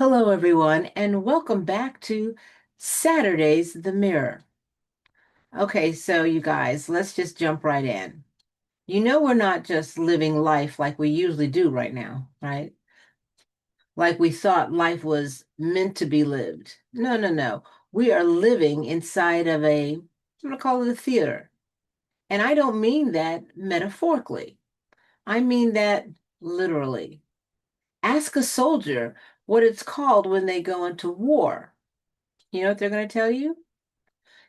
Hello, everyone, and welcome back to Saturday's The Mirror. Okay, so you guys, let's just jump right in. You know, we're not just living life like we usually do right now, right? Like we thought life was meant to be lived. No, no, no. We are living inside of I'm going to call it a theater. And I don't mean that metaphorically, I mean that literally. Ask a soldier what it's called when they go into war. You know what they're going to tell you?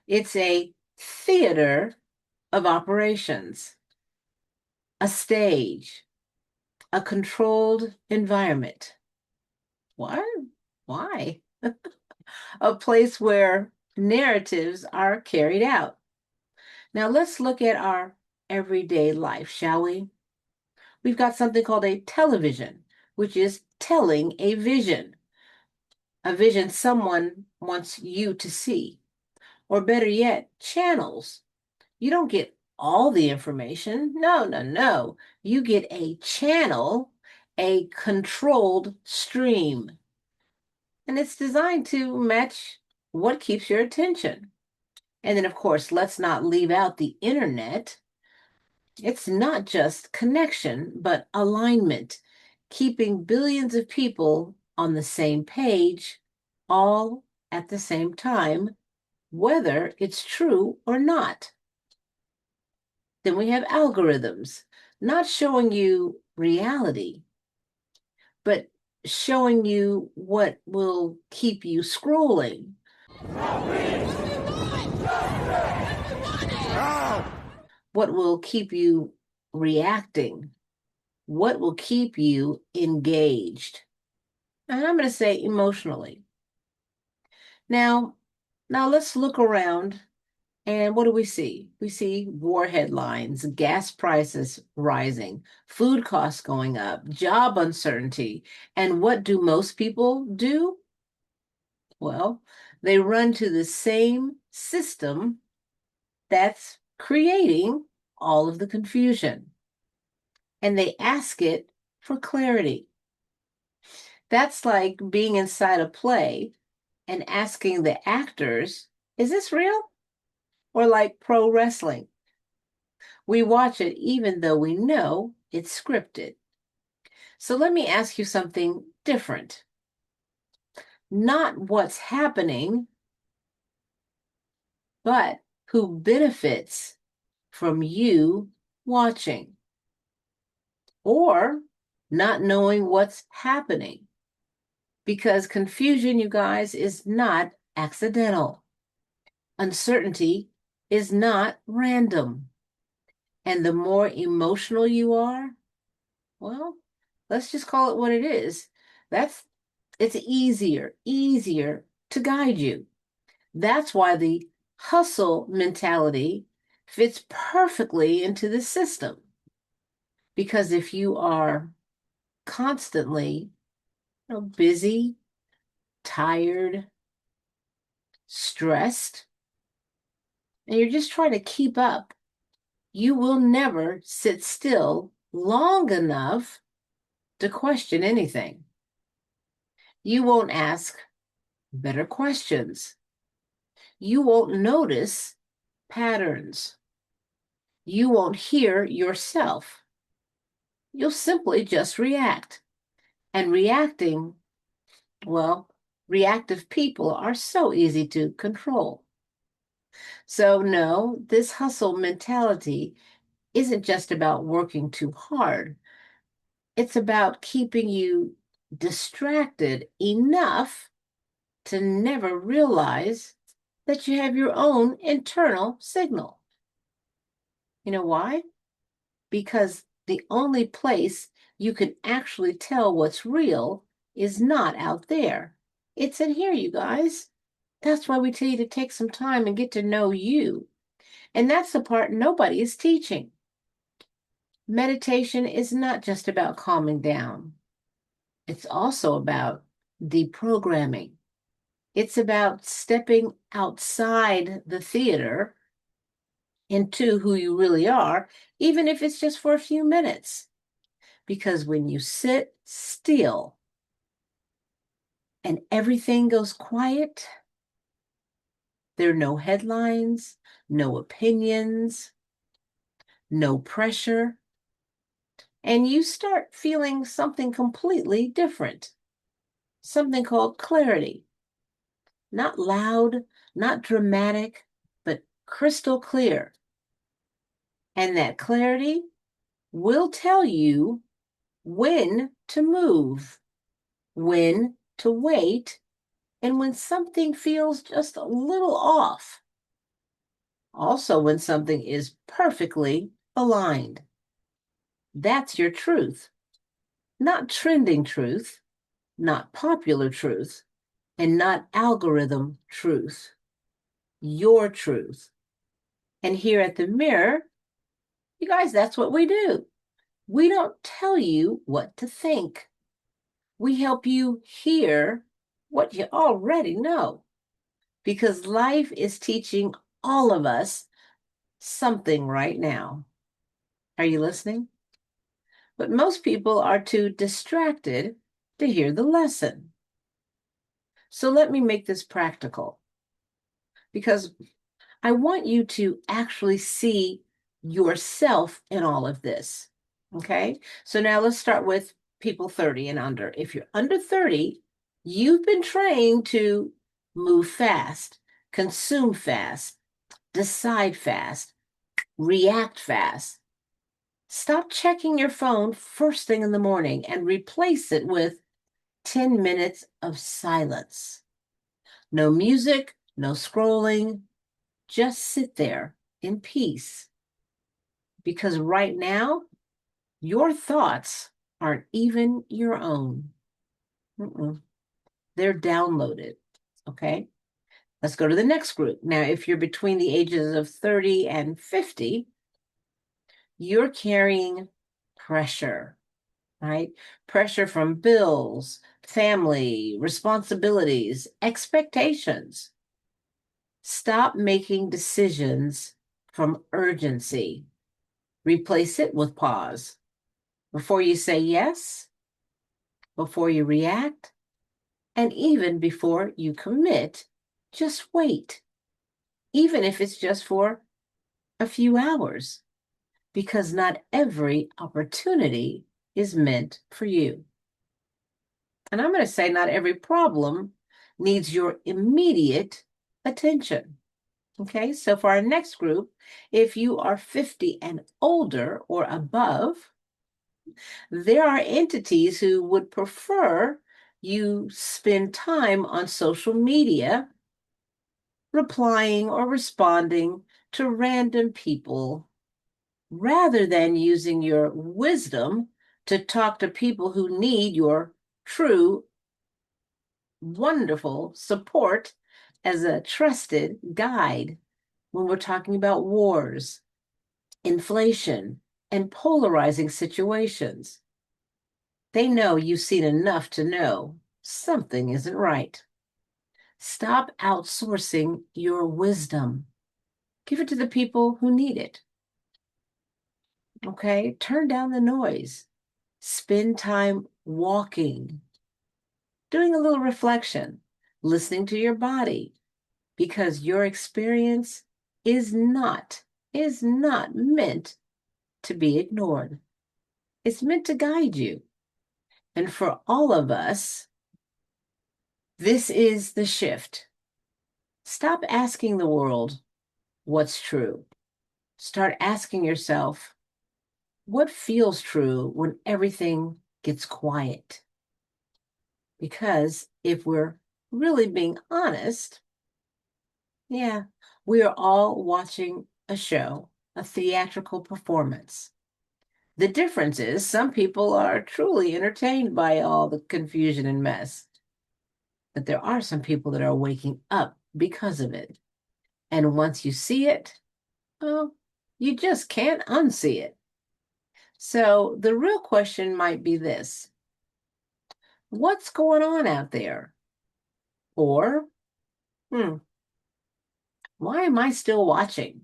It's a theater of operations, a stage, a controlled environment. What? Why? A place where narratives are carried out. Now let's look at our everyday life, shall we? We've got something called a television, which is telling a vision someone wants you to see, or better yet, channels. You don't get all the information. No, no, no. You get a channel, a controlled stream, and it's designed to match what keeps your attention. And then, of course, let's not leave out the internet. It's not just connection, but alignment, keeping billions of people on the same page, all at the same time, whether it's true or not. Then we have algorithms, not showing you reality, but showing you what will keep you scrolling, what will keep you reacting, what will keep you engaged. And I'm going to say emotionally. Now, now let's look around. And what do we see? We see war headlines, gas prices rising, food costs going up, job uncertainty. And what do most people do? Well, they run to the same system that's creating all of the confusion. And they ask it for clarity. That's like being inside a play and asking the actors, is this real? Or like pro wrestling. We watch it even though we know it's scripted. So let me ask you something different. Not what's happening, but who benefits from you watching or not knowing what's happening. Because confusion, you guys, is not accidental. Uncertainty is not random. And the more emotional you are, well, let's just call it what it is. That's it's easier to guide you. That's why the hustle mentality fits perfectly into the system. Because if you are constantly busy, tired, stressed, and you're just trying to keep up, you will never sit still long enough to question anything. You won't ask better questions. You won't notice patterns. You won't hear yourself. You'll simply just react. And reacting, well, reactive people are so easy to control. So, no, this hustle mentality isn't just about working too hard. It's about keeping you distracted enough to never realize that you have your own internal signal. You know why? Because the only place you can actually tell what's real is not out there. It's in here, you guys. That's why we tell you to take some time and get to know you. And that's the part nobody is teaching. Meditation is not just about calming down, it's also about deprogramming. It's about stepping outside the theater into who you really are, even if it's just for a few minutes. Because when you sit still, and everything goes quiet. There are no headlines, no opinions, no pressure, and you start feeling something completely different, something called clarity. Not loud, not dramatic, but crystal clear. And that clarity will tell you when to move, when to wait, and when something feels just a little off. Also, when something is perfectly aligned. That's your truth, not trending truth, not popular truth, and not algorithm truth. Your truth. And here at the Mirror, you guys, that's what we do. We don't tell you what to think. We help you hear what you already know, because life is teaching all of us something right now. Are you listening? But most people are too distracted to hear the lesson. So let me make this practical, because I want you to actually see yourself in all of this. Okay? So now let's start with people 30 and under. If you're under 30, you've been trained to move fast, consume fast, decide fast, react fast. Stop checking your phone first thing in the morning and replace it with 10 minutes of silence. No music, no scrolling, just sit there in peace. Because right now, your thoughts aren't even your own. They're downloaded. Okay. Let's go to the next group. Now, if you're between the ages of 30 and 50, you're carrying pressure, right? Pressure from bills, family, responsibilities, expectations. Stop making decisions from urgency. Replace it with pause. Before you say yes, before you react, and even before you commit, just wait. Even if it's just for a few hours, because not every opportunity is meant for you. And I'm going to say not every problem needs your immediate attention. Okay, so for our next group, if you are 50 and older or above, there are entities who would prefer you spend time on social media, replying or responding to random people, rather than using your wisdom to talk to people who need your true, wonderful support as a trusted guide when we're talking about wars, inflation, and polarizing situations. They know you've seen enough to know something isn't right. Stop outsourcing your wisdom. Give it to the people who need it. Okay? Turn down the noise. Spend time walking, doing a little reflection, listening to your body, because your experience is not meant to be ignored. It's meant to guide you. And for all of us, this is the shift. Stop asking the world what's true. Start asking yourself, what feels true when everything gets quiet? Because if we're really being honest, yeah, we are all watching a show, a theatrical performance. The difference is some people are truly entertained by all the confusion and mess, but there are some people that are waking up because of it. And once you see it, well, you just can't unsee it. So the real question might be this: what's going on out there? Or, why am I still watching?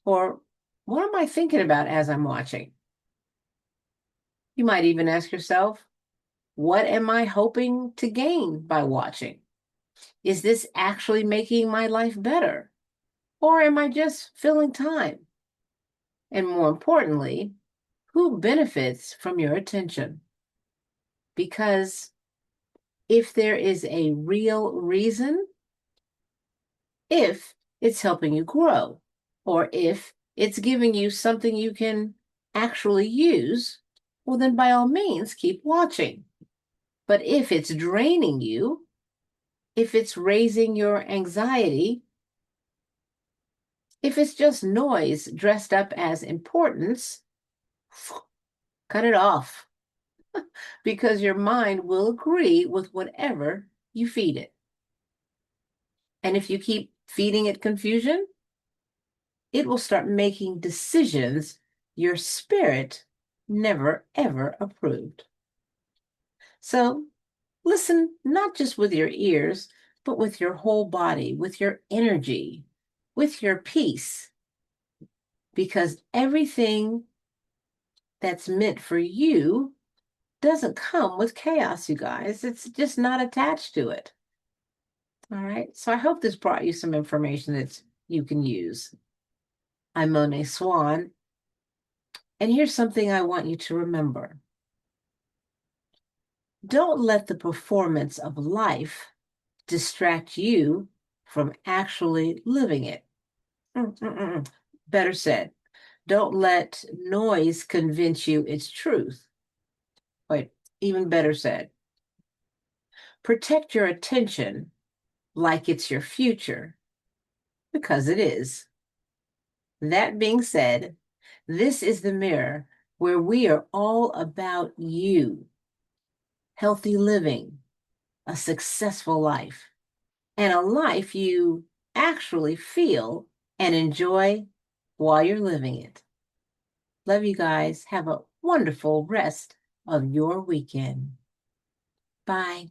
Or what am I thinking about as I'm watching? You might even ask yourself, What am I hoping to gain by watching? Is this actually making my life better? Or am I just filling time? And more importantly, who benefits from your attention? Because if there is a real reason, if it's helping you grow, or if it's giving you something you can actually use, well, then by all means, keep watching. But if it's draining you, if it's raising your anxiety, if it's just noise dressed up as importance, cut it off because your mind will agree with whatever you feed it. And if you keep feeding it confusion, it will start making decisions your spirit never, ever approved. So listen not just with your ears, but with your whole body, with your energy, with your peace, because everything that's meant for you doesn't come with chaos, you guys. It's just not attached to it. All right. So I hope this brought you some information that you can use. I'm Monet Swann, and here's something I want you to remember. Don't let the performance of life distract you from actually living it. Better said, don't let noise convince you it's truth. Wait, even better said, protect your attention like it's your future, because it is. That being said, this is the mirror where we are all about you, healthy living, a successful life, and a life you actually feel and enjoy while you're living it. Love you guys. Have a wonderful rest of your weekend. Bye.